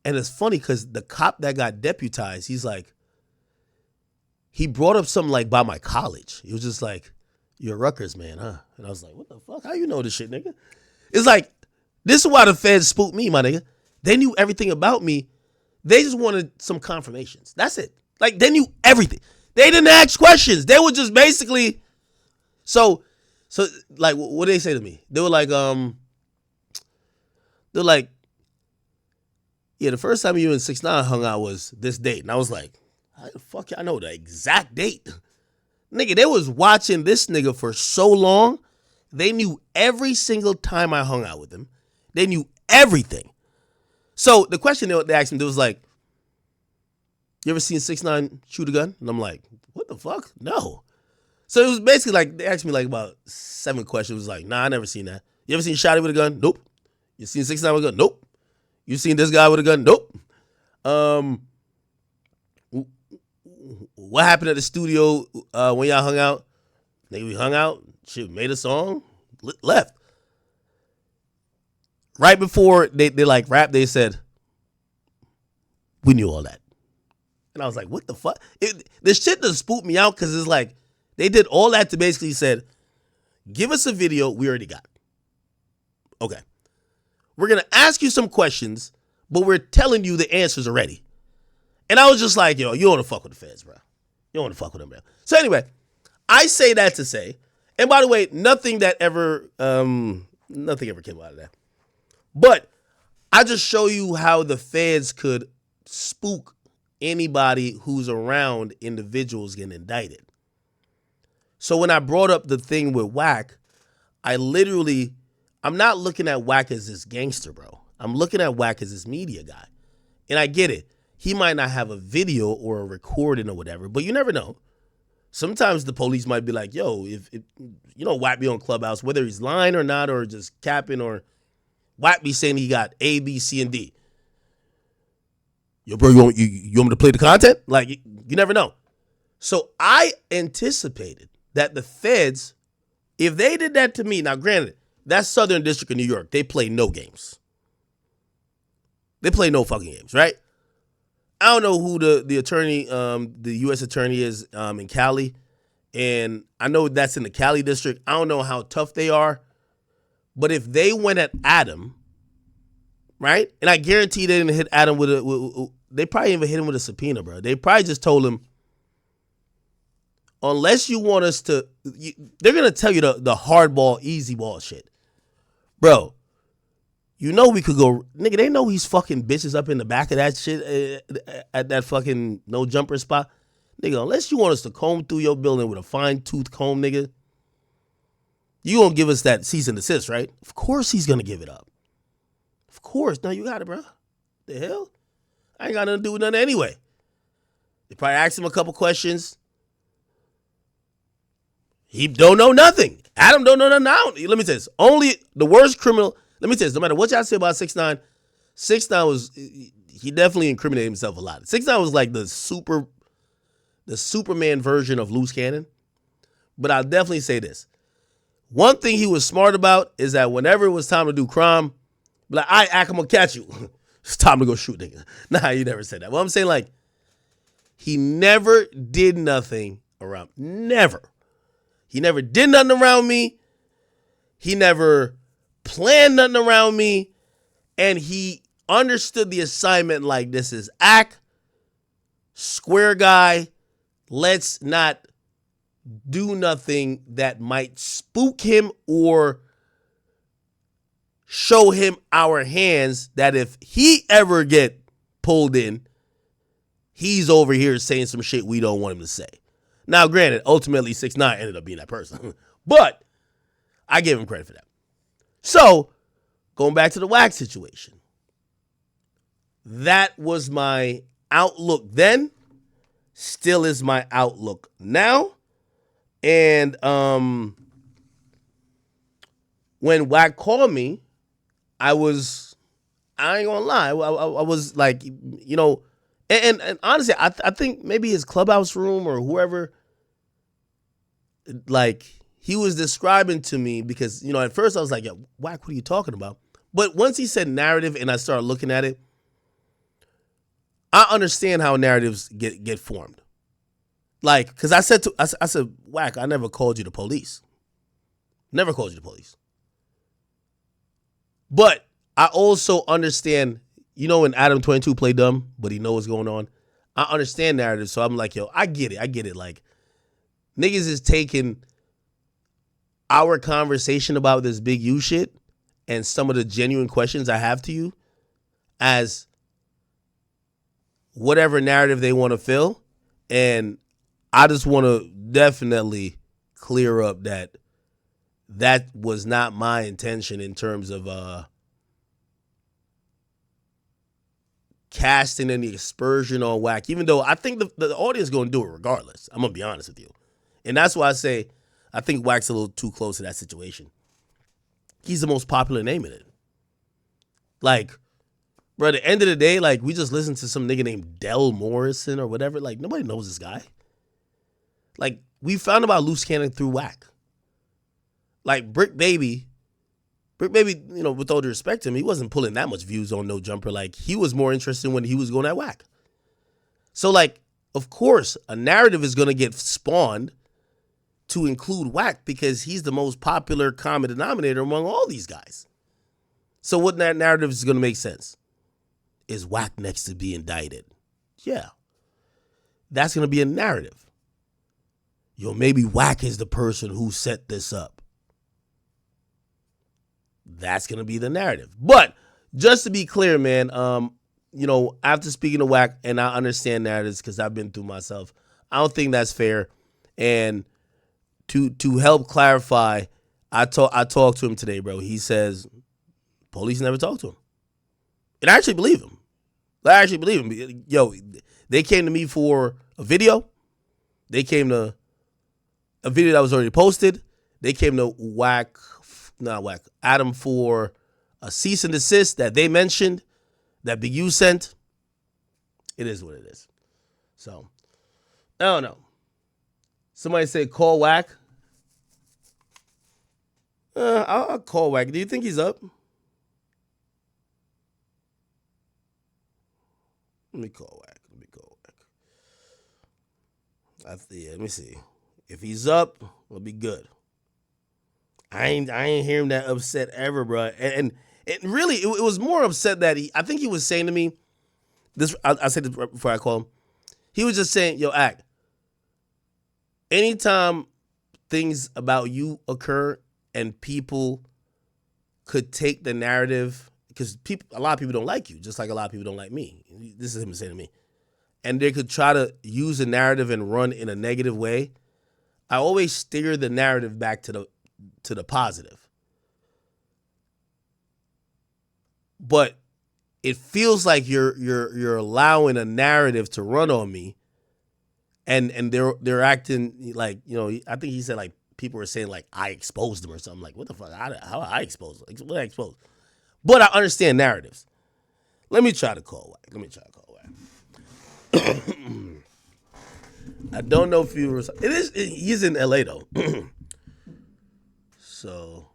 And it's funny because the cop that got deputized, he's like, he brought up something like by my college. He was just like, you're a Rutgers man, huh? And I was like, what the fuck? How you know this shit, nigga? It's like, this is why the feds spooked me, my nigga. They knew everything about me. They just wanted some confirmations. That's it. Like, they knew everything. They didn't ask questions. They were just basically, so like, what did they say to me? They were like, yeah, the first time you and 6ix9ine hung out was this date. And I was like, how the fuck y'all know the exact date? Nigga, they was watching this nigga for so long. They knew every single time I hung out with him. They knew everything. So the question they asked me, they was like, you ever seen 6ix9ine shoot a gun? And I'm like, what the fuck? No. So it was basically like, they asked me like about 7 questions. It was like, nah, I never seen that. You ever seen Shotty with a gun? Nope. You seen 6ix9ine with a gun? Nope. You seen this guy with a gun? Nope. What happened at the studio when y'all hung out? Nigga, we hung out, shit, made a song, left. Right before they like rap, they said, we knew all that. And I was like, what the fuck? This shit just spooked me out because it's like, they did all that to basically said, give us a video we already got. Okay. We're going to ask you some questions, but we're telling you the answers already. And I was just like, yo, you don't want to fuck with the feds, bro. You don't want to fuck with them, bro. So anyway, I say that to say, and by the way, nothing ever came out of that. But I just show you how the feds could spook anybody who's around individuals getting indicted. So when I brought up the thing with Wack, I'm not looking at Wack as this gangster, bro. I'm looking at Wack as this media guy. And I get it. He might not have a video or a recording or whatever, but you never know. Sometimes the police might be like, yo, if Wack be on Clubhouse, whether he's lying or not, or just capping, or Wack be saying he got A, B, C, and D. Yo, bro, you want me to play the content? Like, you never know. So I anticipated that the feds, if they did that to me, now granted, that's Southern District of New York. They play no games. They play no fucking games, right? I don't know who the attorney, the U.S. attorney is in Cali, and I know that's in the Cali district. I don't know how tough they are, but if they went at Adam, right? And I guarantee they didn't hit Adam they probably even hit him with a subpoena, bro. They probably just told him, unless you want us to, they're gonna tell you the hardball, easy ball shit, bro. You know we could go, nigga, they know he's fucking bitches up in the back of that shit at that fucking no jumper spot. Nigga, unless you want us to comb through your building with a fine tooth comb, nigga, you gonna give us that cease and desist, right? Of course he's gonna give it up. Of course. No, you got it, bro. The hell? I ain't got nothing to do with nothing anyway. They probably asked him a couple questions. He don't know nothing. Adam don't know nothing now. Let me tell you this. Only the worst criminal. Let me tell you this, no matter what y'all say about 6ix9ine, 6ix9ine he definitely incriminated himself a lot. 6ix9ine was like the Superman version of Loose Cannon. But I'll definitely say this. One thing he was smart about is that whenever it was time to do crime, be like, all right, Ack, I'm going to catch you. It's time to go shoot niggas. Nah, he never said that. Well, I'm saying, like, he never did nothing around. Never. He never did nothing around me. He never planned nothing around me. And he understood the assignment like this is Ack, square guy. Let's not do nothing that might spook him or show him our hands that if he ever get pulled in, he's over here saying some shit we don't want him to say. Now, granted, ultimately 6ix9ine ended up being that person. But I give him credit for that. So, going back to the WAC situation. That was my outlook then. Still is my outlook now. And when WAC called me, I ain't gonna lie, I was like, you know, and honestly, I think maybe his clubhouse room or whoever, like, he was describing to me because, you know, at first I was like, yo, WAC, what are you talking about? But once he said narrative and I started looking at it, I understand how narratives get formed. Like, because I said, WAC, I never called you the police. Never called you the police. But I also understand, you know, when Adam 22 play dumb, but he know what's going on. I understand narratives, so I'm like, yo, I get it. Like, niggas is taking our conversation about this Big U shit and some of the genuine questions I have to you as whatever narrative they want to fill. And I just want to definitely clear up that was not my intention in terms of casting any aspersion on WAC, even though I think the audience is going to do it regardless. I'm going to be honest with you. And that's why I say I think WAC's a little too close to that situation. He's the most popular name in it. Like, bro, at the end of the day, like, we just listened to some nigga named Del Morrison or whatever. Like, nobody knows this guy. Like, we found about Loose Cannon through WAC. Like, Brick Baby, you know, with all due respect to him, he wasn't pulling that much views on No Jumper. Like, he was more interested when he was going at WAC. So, like, of course, a narrative is going to get spawned to include WAC because he's the most popular common denominator among all these guys. So what that narrative is going to make sense? Is WAC next to be indicted? Yeah. That's going to be a narrative. Yo, maybe WAC is the person who set this up. That's going to be the narrative. But just to be clear, man, you know, after speaking to WAC, and I understand narratives because I've been through myself, I don't think that's fair. And to help clarify, I talked to him today, bro. He says police never talked to him. And I actually believe him. Yo, they came to me for a video. They came to a video that was already posted. They came to Adam for a cease and desist that they mentioned, that Big U sent. It is what it is. So, I don't know. Somebody say call WAC. I'll call WAC. Do you think he's up? Let me call WAC. Let me see. If he's up, it'll be good. I ain't hear him that upset ever, bro. And it really, it was more upset that I think he was saying to me, I said this before I call him. He was just saying, yo, Ack, anytime things about you occur and people could take the narrative, because a lot of people don't like you, just like a lot of people don't like me. This is him saying to me. And they could try to use a narrative and run in a negative way. I always steer the narrative back to the positive. But it feels like you're allowing a narrative to run on me, and they're acting like, you know, I think he said like people were saying like I exposed them or something. Like, what the fuck? How I exposed them? What I exposed? But I understand narratives. Let me try to call WAC. I don't know if he was. He's in LA though. So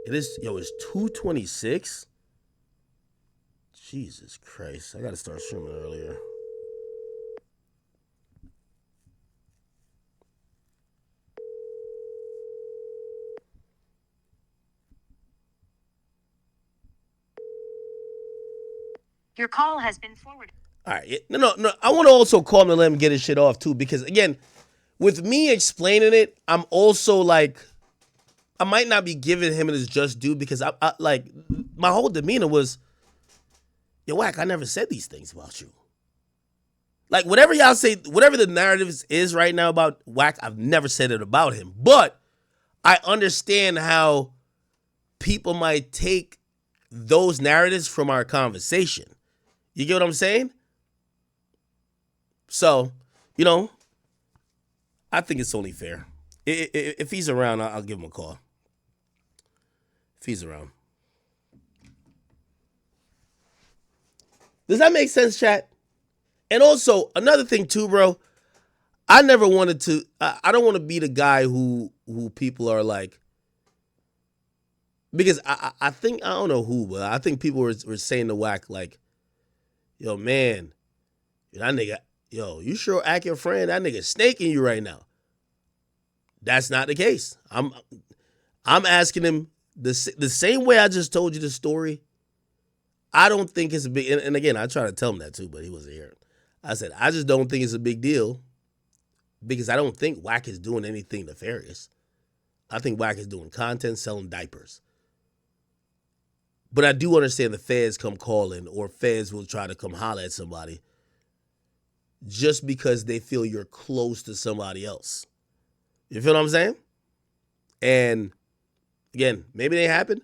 it is. Yo, it's 2:26. Jesus Christ! I gotta start streaming earlier. Your call has been forwarded. All right. No. I want to also call him and let him get his shit off too, because again, with me explaining it, I'm also like, I might not be giving him his just due because I like my whole demeanor was, yo, Wack, I never said these things about you. Like whatever y'all say, whatever the narrative is right now about Wack, I've never said it about him. But I understand how people might take those narratives from our conversation. You get what I'm saying? So, I think it's only fair. If he's around, I'll give him a call. If he's around. Does that make sense, chat? And also, another thing too, bro, I never wanted to, I don't want to be the guy who people are like, because I think, I don't know who, but I think people were saying to Wack like, yo, man, that nigga, yo, you sure act your friend? That nigga snaking you right now. That's not the case. I'm asking him the same way I just told you the story. I don't think it's a big, and again, I tried to tell him that too, but he wasn't here. I said, I just don't think it's a big deal because I don't think Wack is doing anything nefarious. I think Wack is doing content, selling diapers. But I do understand the feds come calling or feds will try to come holler at somebody just because they feel you're close to somebody else. You feel what I'm saying? And again, maybe they happen,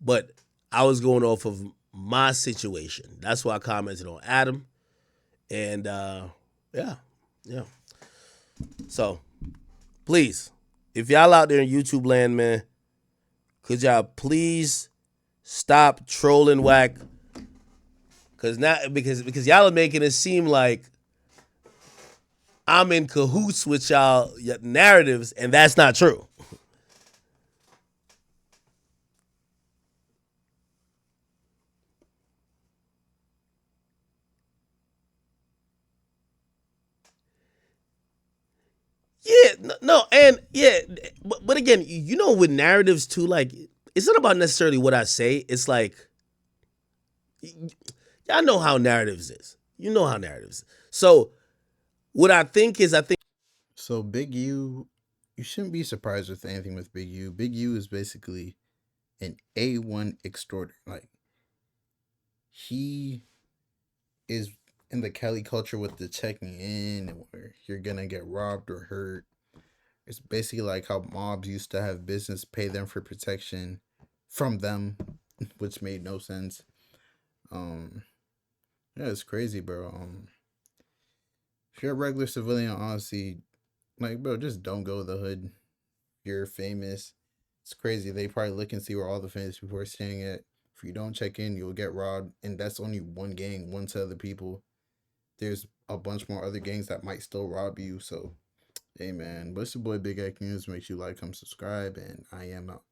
but I was going off of my situation. That's why I commented on Adam. And yeah. So please, if y'all out there in YouTube land, man, could y'all please stop trolling Wack? Because y'all are making it seem like I'm in cahoots with y'all narratives, and that's not true. Yeah, no, and yeah, but again, with narratives too, like, it's not about necessarily what I say. It's like, y'all know how narratives is. You know how narratives is. So what I think is, So Big U, you shouldn't be surprised with anything with Big U. Big U is basically an A1 extorter. Like, he is in the Cali culture with the checking in where you're gonna get robbed or hurt. It's basically like how mobs used to have business pay them for protection from them, which made no sense. Yeah, it's crazy, bro. If you're a regular civilian, honestly, like, bro, just don't go to the hood. You're famous. It's crazy. They probably look and see where all the famous people are staying at. If you don't check in, you'll get robbed. And that's only one gang, one set of the people. There's a bunch more other gangs that might still rob you. So, hey, man. But it's your boy, Big Act News. Make sure you like, comment, subscribe. And I am out.